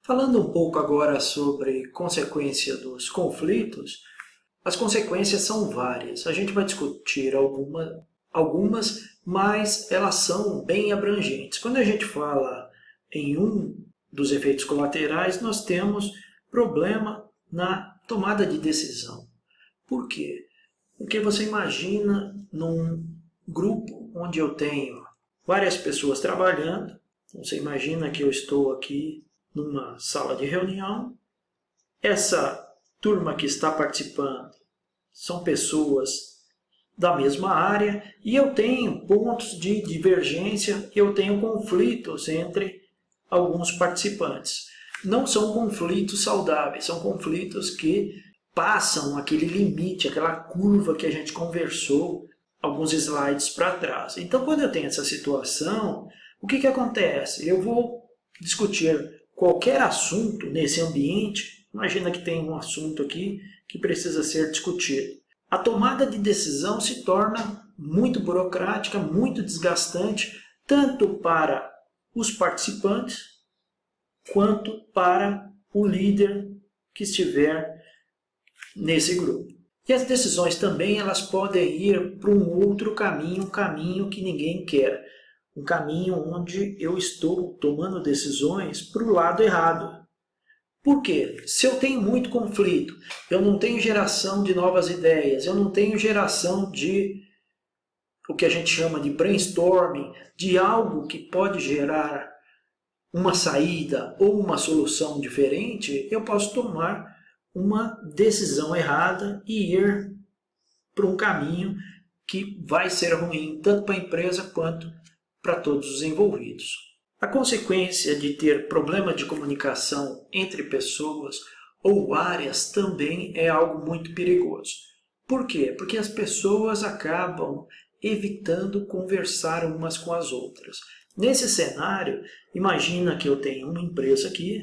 Falando um pouco agora sobre consequência dos conflitos, as consequências são várias. A gente vai discutir algumas, mas elas são bem abrangentes. Quando a gente fala em um dos efeitos colaterais, nós temos problema na tomada de decisão. Por quê? Porque você imagina num grupo onde eu tenho várias pessoas trabalhando, você imagina que eu estou aqui numa sala de reunião, essa turma que está participando são pessoas da mesma área e eu tenho pontos de divergência, eu tenho conflitos entre alguns participantes. Não são conflitos saudáveis, são conflitos que passam aquele limite, aquela curva que a gente conversou alguns slides para trás. Então, quando eu tenho essa situação, o que acontece? Eu vou discutir qualquer assunto nesse ambiente. Imagina que tem um assunto aqui que precisa ser discutido. A tomada de decisão se torna muito burocrática, muito desgastante, tanto para os participantes, quanto para o líder que estiver nesse grupo. E as decisões também elas podem ir para um outro caminho, um caminho que ninguém quer. Um caminho onde eu estou tomando decisões para o lado errado. Por quê? Se eu tenho muito conflito, eu não tenho geração de novas ideias, eu não tenho geração de o que a gente chama de brainstorming, de algo que pode gerar uma saída ou uma solução diferente, eu posso tomar uma decisão errada e ir para um caminho que vai ser ruim, tanto para a empresa quanto para todos os envolvidos. A consequência de ter problema de comunicação entre pessoas ou áreas também é algo muito perigoso. Por quê? Porque as pessoas acabam evitando conversar umas com as outras. Nesse cenário, imagina que eu tenho uma empresa aqui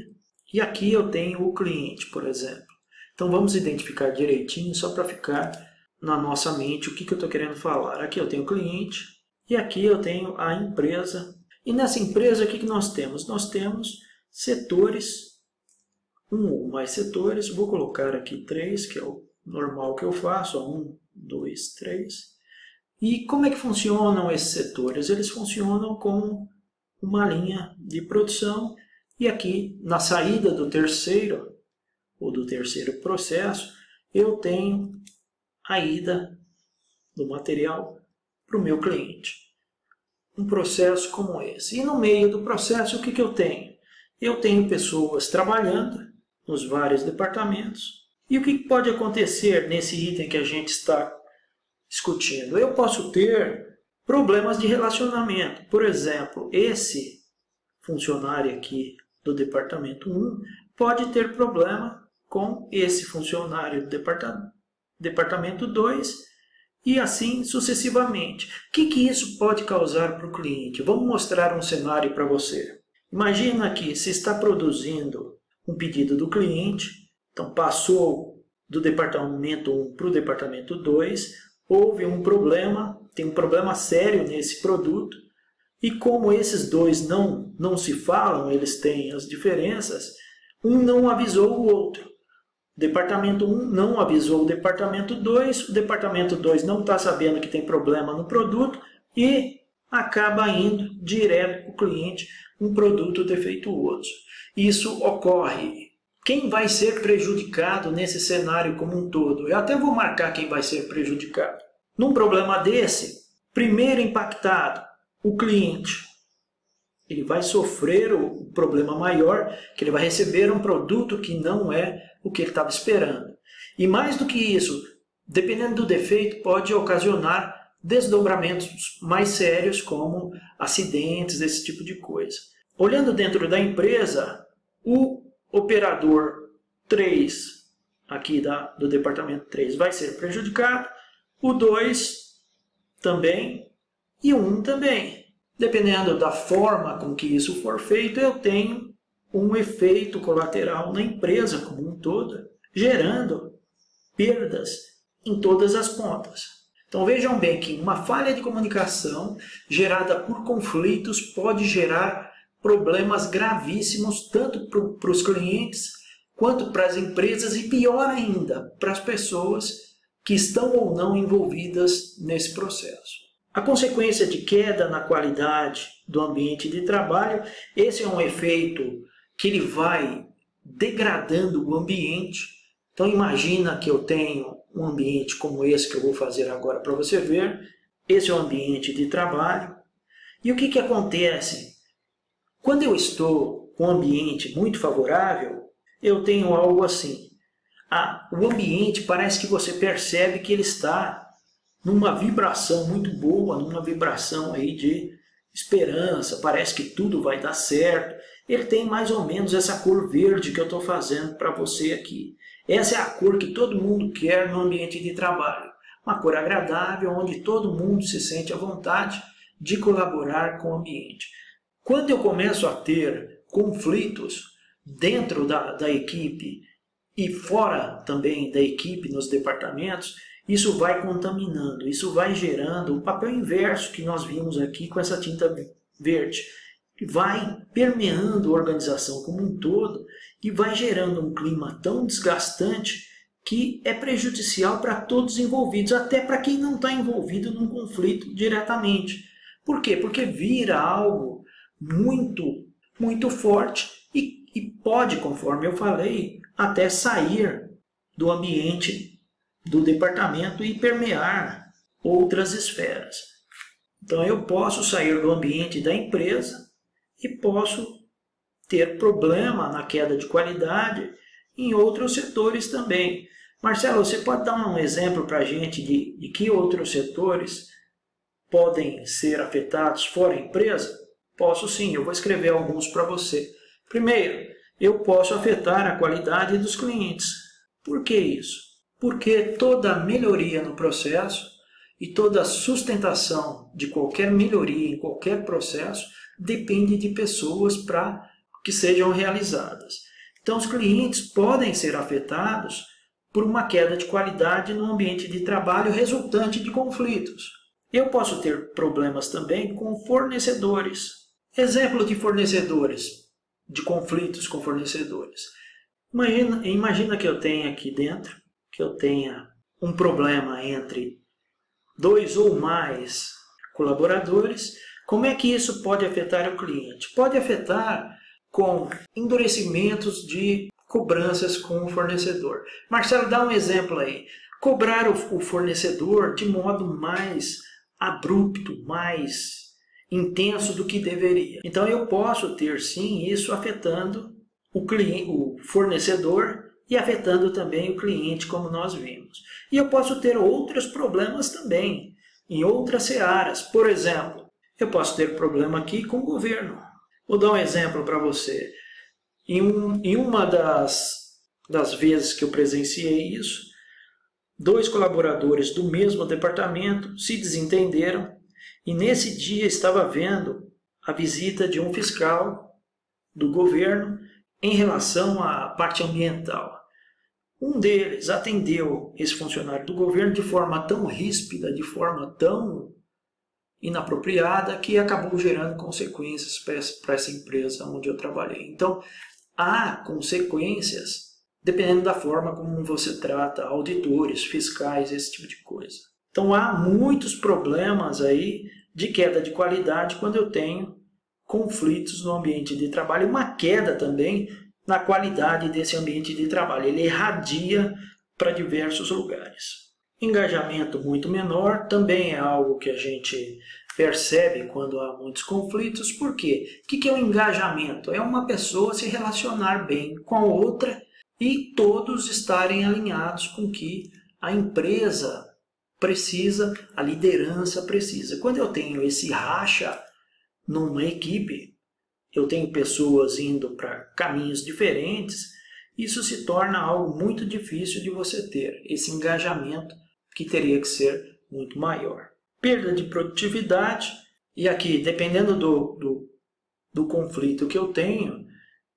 e aqui eu tenho o cliente, por exemplo. Então vamos identificar direitinho só para ficar na nossa mente o que eu estou querendo falar. Aqui eu tenho o cliente e aqui eu tenho a empresa. E nessa empresa o que nós temos? Nós temos setores, um ou mais setores. Vou colocar aqui 3, que é o normal que eu faço. 1, 2, 3. E como é que funcionam esses setores? Eles funcionam como uma linha de produção. E aqui na saída do terceiro, ou do terceiro processo, eu tenho a ida do material para o meu cliente. Um processo como esse. E no meio do processo, o que eu tenho? Eu tenho pessoas trabalhando nos vários departamentos. E o que pode acontecer nesse item que a gente está discutindo? Eu posso ter problemas de relacionamento. Por exemplo, esse funcionário aqui do departamento 1 pode ter problema com esse funcionário do departamento 2 e assim sucessivamente. O que isso pode causar para o cliente? Vamos mostrar um cenário para você. Imagina que se está produzindo um pedido do cliente, então passou do departamento 1 para o departamento 2, houve um problema, tem um problema sério nesse produto, e como esses dois não se falam, eles têm as diferenças, um não avisou o outro. O departamento 1 não avisou o departamento 2, o departamento 2 não está sabendo que tem problema no produto e acaba indo direto para o cliente um produto defeituoso. Isso ocorre. Quem vai ser prejudicado nesse cenário como um todo? Eu até vou marcar quem vai ser prejudicado. Num problema desse, primeiro impactado, o cliente. Ele vai sofrer o problema maior, que ele vai receber um produto que não é o que ele estava esperando. E mais do que isso, dependendo do defeito, pode ocasionar desdobramentos mais sérios, como acidentes, esse tipo de coisa. Olhando dentro da empresa, o operador 3, aqui do departamento 3, vai ser prejudicado, o 2 também e o 1 também. Dependendo da forma com que isso for feito, eu tenho um efeito colateral na empresa como um todo, gerando perdas em todas as pontas. Então vejam bem que uma falha de comunicação gerada por conflitos pode gerar problemas gravíssimos tanto para os clientes quanto para as empresas e, pior ainda, para as pessoas que estão ou não envolvidas nesse processo. A consequência de queda na qualidade do ambiente de trabalho, esse é um efeito que ele vai degradando o ambiente. Então imagina que eu tenho um ambiente como esse que eu vou fazer agora para você ver. Esse é o ambiente de trabalho. E o que acontece? Quando eu estou com um ambiente muito favorável, eu tenho algo assim. O ambiente parece que você percebe que ele está numa vibração muito boa, numa vibração aí de esperança, parece que tudo vai dar certo. Ele tem mais ou menos essa cor verde que eu estou fazendo para você aqui. Essa é a cor que todo mundo quer no ambiente de trabalho. Uma cor agradável, onde todo mundo se sente à vontade de colaborar com o ambiente. Quando eu começo a ter conflitos dentro da equipe e fora também da equipe, nos departamentos, isso vai contaminando, isso vai gerando o papel inverso que nós vimos aqui com essa tinta verde. Vai permeando a organização como um todo e vai gerando um clima tão desgastante que é prejudicial para todos os envolvidos, até para quem não está envolvido num conflito diretamente. Por quê? Porque vira algo muito forte e pode, conforme eu falei, até sair do ambiente do departamento e permear outras esferas. Então eu posso sair do ambiente da empresa e posso ter problema na queda de qualidade em outros setores também. Marcelo, você pode dar um exemplo para a gente de que outros setores podem ser afetados fora a empresa? Posso sim, eu vou escrever alguns para você. Primeiro, eu posso afetar a qualidade dos clientes. Por que isso? Porque toda melhoria no processo e toda sustentação de qualquer melhoria em qualquer processo depende de pessoas para que sejam realizadas. Então, os clientes podem ser afetados por uma queda de qualidade no ambiente de trabalho resultante de conflitos. Eu posso ter problemas também com fornecedores. Exemplo de fornecedores, de conflitos com fornecedores. Imagina que eu tenha aqui dentro, que eu tenha um problema entre 2 ou mais colaboradores. Como é que isso pode afetar o cliente? Pode afetar com endurecimentos de cobranças com o fornecedor. Marcelo, dá um exemplo aí. Cobrar o fornecedor de modo mais abrupto, mais intenso do que deveria. Então eu posso ter sim isso afetando o fornecedor e afetando também o cliente, como nós vimos. E eu posso ter outros problemas também, em outras searas. Por exemplo, eu posso ter problema aqui com o governo. Vou dar um exemplo para você. Em uma das vezes que eu presenciei isso, 2 colaboradores do mesmo departamento se desentenderam e nesse dia estava havendo a visita de um fiscal do governo em relação à parte ambiental. Um deles atendeu esse funcionário do governo de forma tão ríspida, de forma tão inapropriada, que acabou gerando consequências para essa empresa onde eu trabalhei. Então, há consequências dependendo da forma como você trata auditores, fiscais, esse tipo de coisa. Então, há muitos problemas aí de queda de qualidade quando eu tenho conflitos no ambiente de trabalho, uma queda também na qualidade desse ambiente de trabalho. Ele irradia para diversos lugares. Engajamento muito menor também é algo que a gente percebe quando há muitos conflitos. Por quê? O que é o engajamento? É uma pessoa se relacionar bem com a outra e todos estarem alinhados com o que a empresa precisa, a liderança precisa. Quando eu tenho esse racha numa equipe, eu tenho pessoas indo para caminhos diferentes, isso se torna algo muito difícil de você ter, esse engajamento que teria que ser muito maior. Perda de produtividade, e aqui, dependendo do conflito que eu tenho,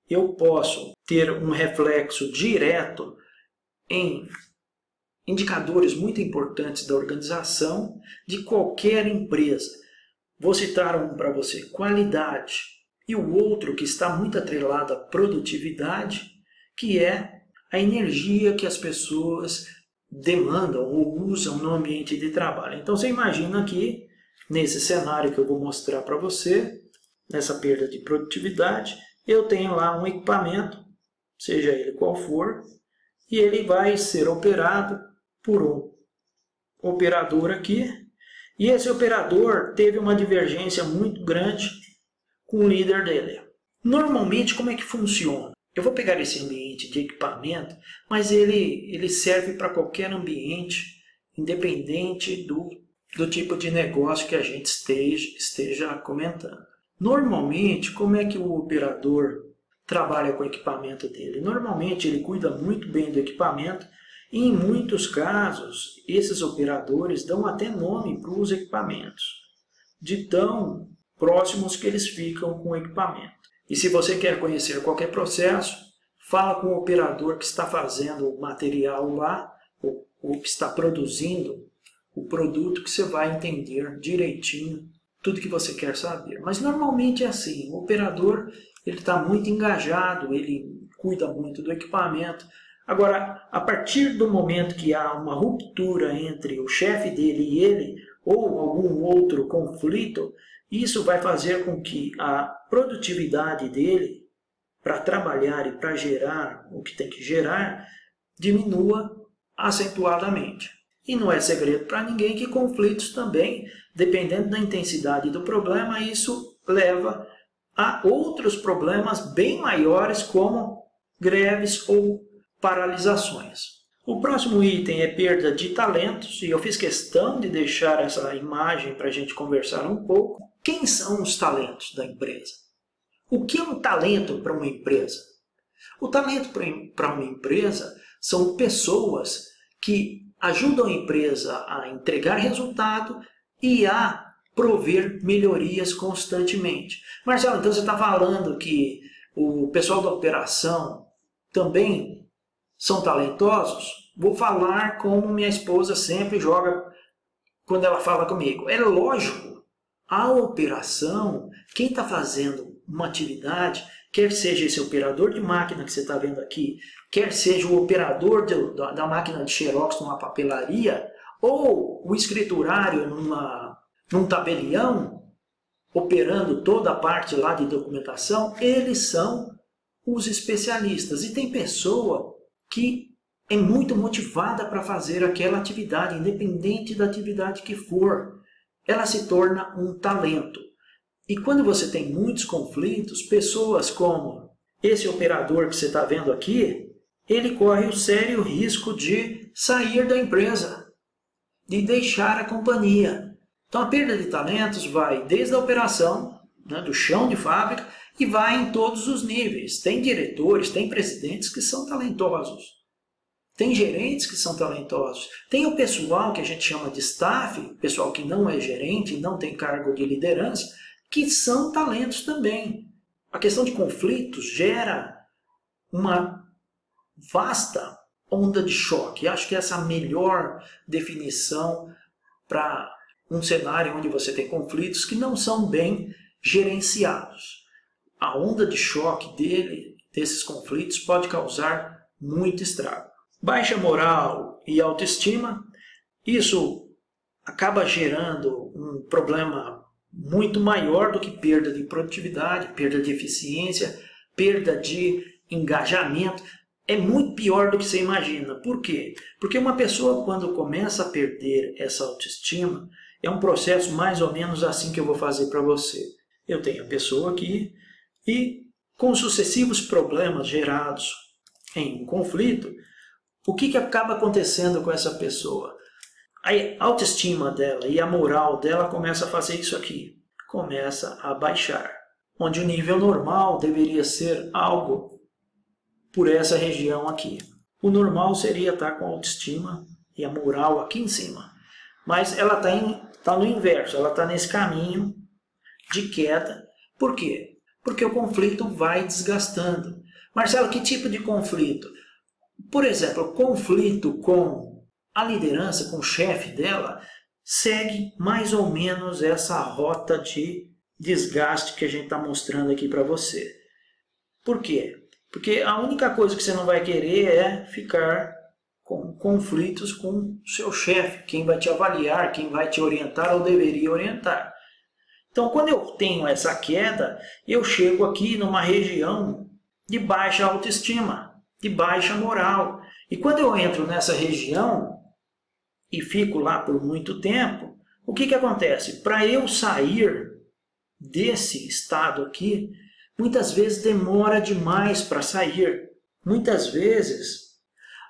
eu posso ter um reflexo direto em indicadores muito importantes da organização de qualquer empresa. Vou citar um para você: qualidade. e o outro que está muito atrelado à produtividade, que é a energia que as pessoas demandam ou usam no ambiente de trabalho. Então você imagina aqui, nesse cenário que eu vou mostrar para você, nessa perda de produtividade, eu tenho lá um equipamento, seja ele qual for, e ele vai ser operado por um operador aqui, e esse operador teve uma divergência muito grande com o líder dele. Normalmente, como é que funciona? Eu vou pegar esse ambiente de equipamento, mas ele serve para qualquer ambiente, independente do tipo de negócio que a gente esteja comentando. Normalmente, como é que o operador trabalha com o equipamento dele? Normalmente, ele cuida muito bem do equipamento e, em muitos casos, esses operadores dão até nome para os equipamentos, de tão próximos que eles ficam com o equipamento. E se você quer conhecer qualquer processo, fala com o operador que está fazendo o material lá, ou que está produzindo o produto, que você vai entender direitinho tudo que você quer saber. Mas normalmente é assim, o operador está muito engajado, ele cuida muito do equipamento. Agora, a partir do momento que há uma ruptura entre o chefe dele e ele, ou algum outro conflito, isso vai fazer com que a produtividade dele, para trabalhar e para gerar o que tem que gerar, diminua acentuadamente. E não é segredo para ninguém que conflitos também, dependendo da intensidade do problema, isso leva a outros problemas bem maiores, como greves ou paralisações. O próximo item é perda de talentos, e eu fiz questão de deixar essa imagem para a gente conversar um pouco. Quem são os talentos da empresa? O que é um talento para uma empresa? O talento para uma empresa são pessoas que ajudam a empresa a entregar resultado e a prover melhorias constantemente. Marcelo, então você está falando que o pessoal da operação também são talentosos? Vou falar como minha esposa sempre joga quando ela fala comigo. É lógico, a operação, quem está fazendo uma atividade, quer seja esse operador de máquina que você está vendo aqui, quer seja o operador da máquina de xerox numa papelaria, ou o escriturário num tabelião, operando toda a parte lá de documentação, eles são os especialistas. E tem pessoa que é muito motivada para fazer aquela atividade, independente da atividade que for. Ela se torna um talento. E quando você tem muitos conflitos, pessoas como esse operador que você está vendo aqui, ele corre o sério risco de sair da empresa, de deixar a companhia. Então a perda de talentos vai desde a operação, né, do chão de fábrica, e vai em todos os níveis. Tem diretores, tem presidentes que são talentosos. Tem gerentes que são talentosos. Tem o pessoal que a gente chama de staff, pessoal que não é gerente, não tem cargo de liderança, que são talentos também. A questão de conflitos gera uma vasta onda de choque. Acho que essa é a melhor definição para um cenário onde você tem conflitos que não são bem gerenciados. A onda de choque desses conflitos pode causar muito estrago. Baixa moral e autoestima, isso acaba gerando um problema muito maior do que perda de produtividade, perda de eficiência, perda de engajamento. É muito pior do que você imagina. Por quê? Porque uma pessoa, quando começa a perder essa autoestima, é um processo mais ou menos assim que eu vou fazer para você. Eu tenho a pessoa aqui e, com sucessivos problemas gerados em um conflito, o que acaba acontecendo com essa pessoa? A autoestima dela e a moral dela começa a fazer isso aqui. Começa a baixar. Onde o nível normal deveria ser algo por essa região aqui. O normal seria estar com a autoestima e a moral aqui em cima. Mas ela está no inverso, ela está nesse caminho de queda. Por quê? Porque o conflito vai desgastando. Marcelo, que tipo de conflito? Por exemplo, o conflito com a liderança, com o chefe dela, segue mais ou menos essa rota de desgaste que a gente está mostrando aqui para você. Por quê? Porque a única coisa que você não vai querer é ficar com conflitos com o seu chefe, quem vai te avaliar, quem vai te orientar ou deveria orientar. Então, quando eu tenho essa queda, eu chego aqui numa região de baixa autoestima, de baixa moral. E quando eu entro nessa região e fico lá por muito tempo, o que acontece? Para eu sair desse estado aqui, muitas vezes demora demais para sair. Muitas vezes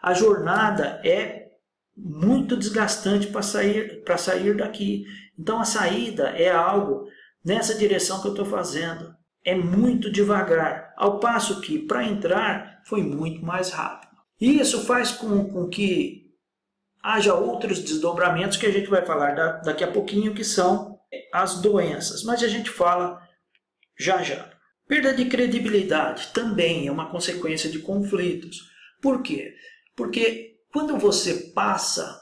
a jornada é muito desgastante para sair daqui. Então a saída é algo nessa direção que eu estou fazendo. É muito devagar, ao passo que para entrar foi muito mais rápido. E isso faz com que haja outros desdobramentos que a gente vai falar daqui a pouquinho, que são as doenças. Mas a gente fala já já. Perda de credibilidade também é uma consequência de conflitos. Por quê? Porque quando você passa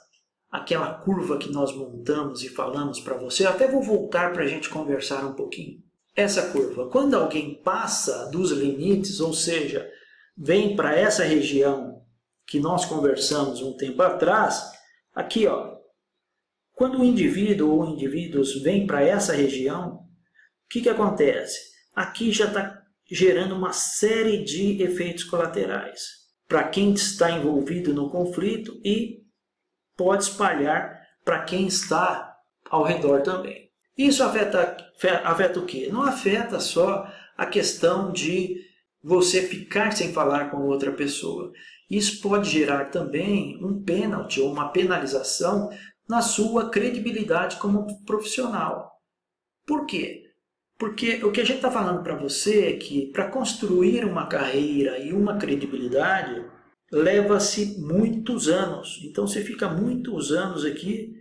aquela curva que nós montamos e falamos para você, eu até vou voltar para a gente conversar um pouquinho. Essa curva, quando alguém passa dos limites, ou seja, vem para essa região que nós conversamos um tempo atrás, aqui ó, quando o indivíduo ou indivíduos vêm para essa região, o que acontece? Aqui já está gerando uma série de efeitos colaterais para quem está envolvido no conflito e pode espalhar para quem está ao redor também. Isso afeta o quê? Não afeta só a questão de você ficar sem falar com outra pessoa. Isso pode gerar também um pênalti ou uma penalização na sua credibilidade como profissional. Por quê? Porque o que a gente está falando para você é que para construir uma carreira e uma credibilidade leva-se muitos anos. Então você fica muitos anos aqui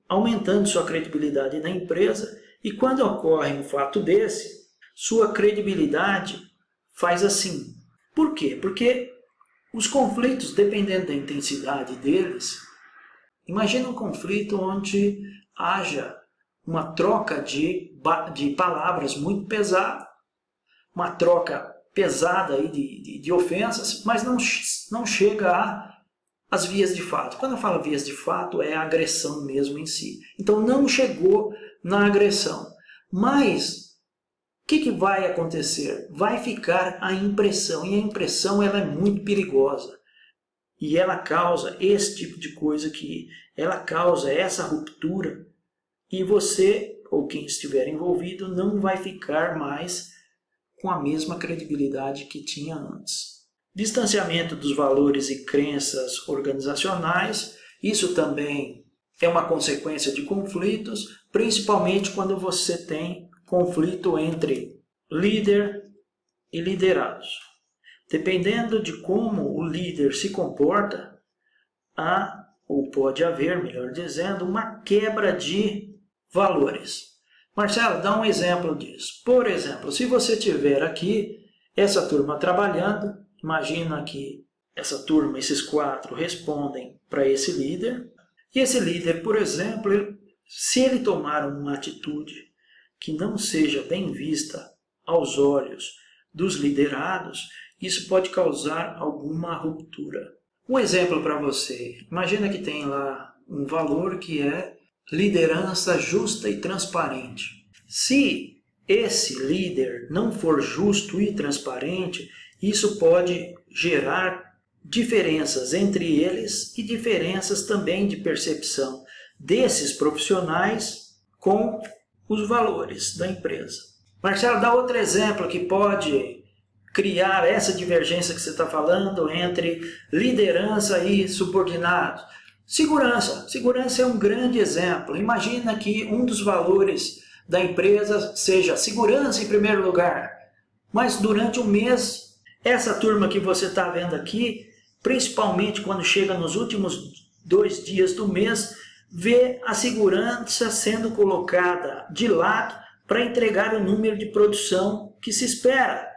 aumentando sua credibilidade na empresa e quando ocorre um fato desse, sua credibilidade faz assim. Por quê? Porque os conflitos, dependendo da intensidade deles, imagina um conflito onde haja uma troca de palavras muito pesada, uma troca pesada aí de ofensas, mas não chega às vias de fato. Quando eu falo vias de fato, é a agressão mesmo em si. Então não chegou na agressão. Mas o que vai acontecer? Vai ficar a impressão, e a impressão ela é muito perigosa. E ela causa esse tipo de coisa aqui. Ela causa essa ruptura e você, ou quem estiver envolvido, não vai ficar mais com a mesma credibilidade que tinha antes. Distanciamento dos valores e crenças organizacionais, isso também é uma consequência de conflitos, principalmente quando você tem conflito entre líder e liderados. Dependendo de como o líder se comporta, há, ou pode haver, melhor dizendo, uma quebra de valores. Marcelo, dá um exemplo disso. Por exemplo, se você tiver aqui essa turma trabalhando, imagina que essa turma, esses 4, respondem para esse líder. E esse líder, por exemplo, se ele tomar uma atitude que não seja bem vista aos olhos dos liderados, isso pode causar alguma ruptura. Um exemplo para você. Imagina que tem lá um valor que é liderança justa e transparente. Se esse líder não for justo e transparente, isso pode gerar diferenças entre eles e diferenças também de percepção desses profissionais com os valores da empresa. Marcelo, dá outro exemplo que pode criar essa divergência que você está falando entre liderança e subordinados. Segurança. Segurança é um grande exemplo. Imagina que um dos valores da empresa seja segurança em primeiro lugar. Mas durante um mês, essa turma que você está vendo aqui, principalmente quando chega nos últimos 2 dias do mês, vê a segurança sendo colocada de lado para entregar o número de produção que se espera.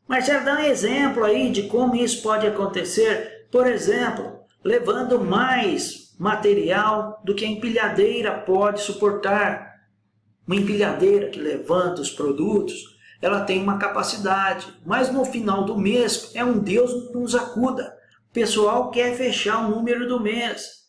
Marcelo, dá um exemplo aí de como isso pode acontecer. Por exemplo, levando mais material do que a empilhadeira pode suportar. Uma empilhadeira que levanta os produtos, ela tem uma capacidade, mas no final do mês é um Deus nos acuda. O pessoal quer fechar o número do mês.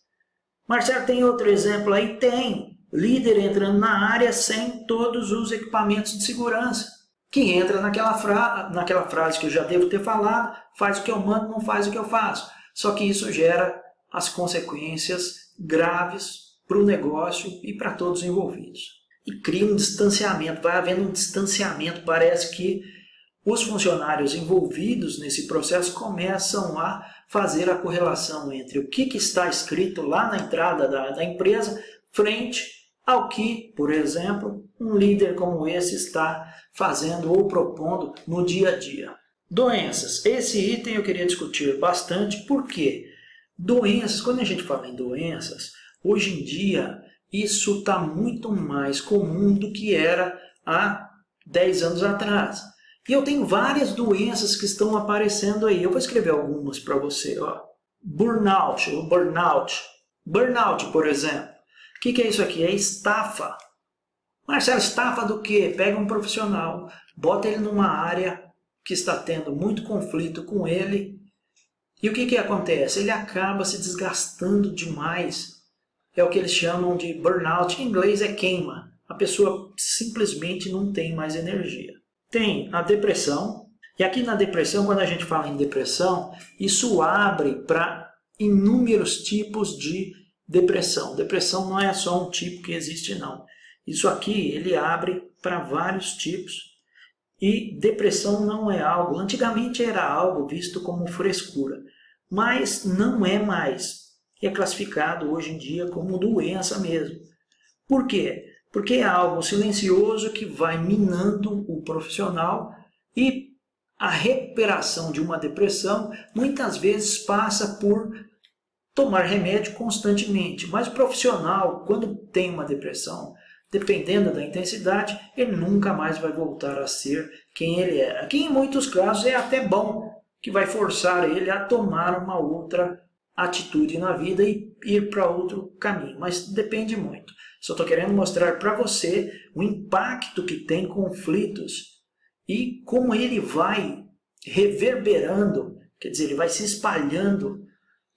Marcelo, tem outro exemplo aí? Tem. Líder entrando na área sem todos os equipamentos de segurança. Que entra naquela frase que eu já devo ter falado, faz o que eu mando, não faz o que eu faço. Só que isso gera as consequências graves para o negócio e para todos os envolvidos. E cria um distanciamento, vai havendo um distanciamento, parece que os funcionários envolvidos nesse processo começam a fazer a correlação entre o que está escrito lá na entrada da empresa frente ao que, por exemplo, um líder como esse está fazendo ou propondo no dia a dia. Doenças. Esse item eu queria discutir bastante, porque doenças, quando a gente fala em doenças, hoje em dia isso está muito mais comum do que era há 10 anos atrás. E eu tenho várias doenças que estão aparecendo aí. Eu vou escrever algumas para você. Ó. Burnout, por exemplo. O que é isso aqui? É estafa. Marcelo, estafa do quê? Pega um profissional, bota ele numa área que está tendo muito conflito com ele. E o que acontece? Ele acaba se desgastando demais. É o que eles chamam de burnout. Em inglês é queima. A pessoa simplesmente não tem mais energia. Tem a depressão. E aqui na depressão, quando a gente fala em depressão, isso abre para inúmeros tipos de depressão. Depressão não é só um tipo que existe, não. Isso aqui, ele abre para vários tipos. E depressão não é algo, antigamente era algo visto como frescura, mas não é mais. É classificado hoje em dia como doença mesmo. Por quê? Porque é algo silencioso que vai minando o profissional e a recuperação de uma depressão muitas vezes passa por tomar remédio constantemente. Mas o profissional, quando tem uma depressão, dependendo da intensidade, ele nunca mais vai voltar a ser quem ele é. Aqui, em muitos casos, é até bom, que vai forçar ele a tomar uma outra atitude na vida e ir para outro caminho. Mas depende muito. Só estou querendo mostrar para você o impacto que tem conflitos e como ele vai reverberando, quer dizer, ele vai se espalhando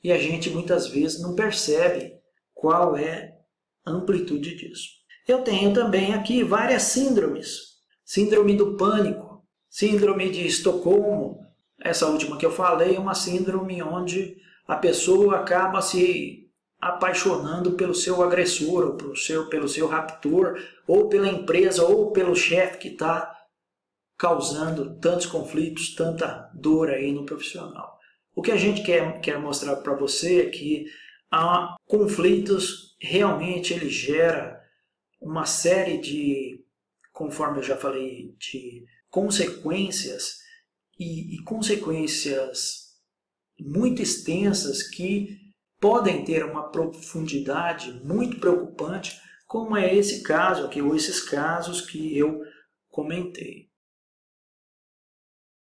e a gente muitas vezes não percebe qual é a amplitude disso. Eu tenho também aqui várias síndromes. Síndrome do pânico, síndrome de Estocolmo. Essa última que eu falei é uma síndrome onde a pessoa acaba se apaixonando pelo seu agressor, ou pelo seu raptor, ou pela empresa, ou pelo chefe que está causando tantos conflitos, tanta dor aí no profissional. O que a gente quer mostrar para você é que há conflitos, realmente ele gera uma série de, conforme eu já falei, de consequências e consequências muito extensas que podem ter uma profundidade muito preocupante, como é esse caso aqui, ou esses casos que eu comentei.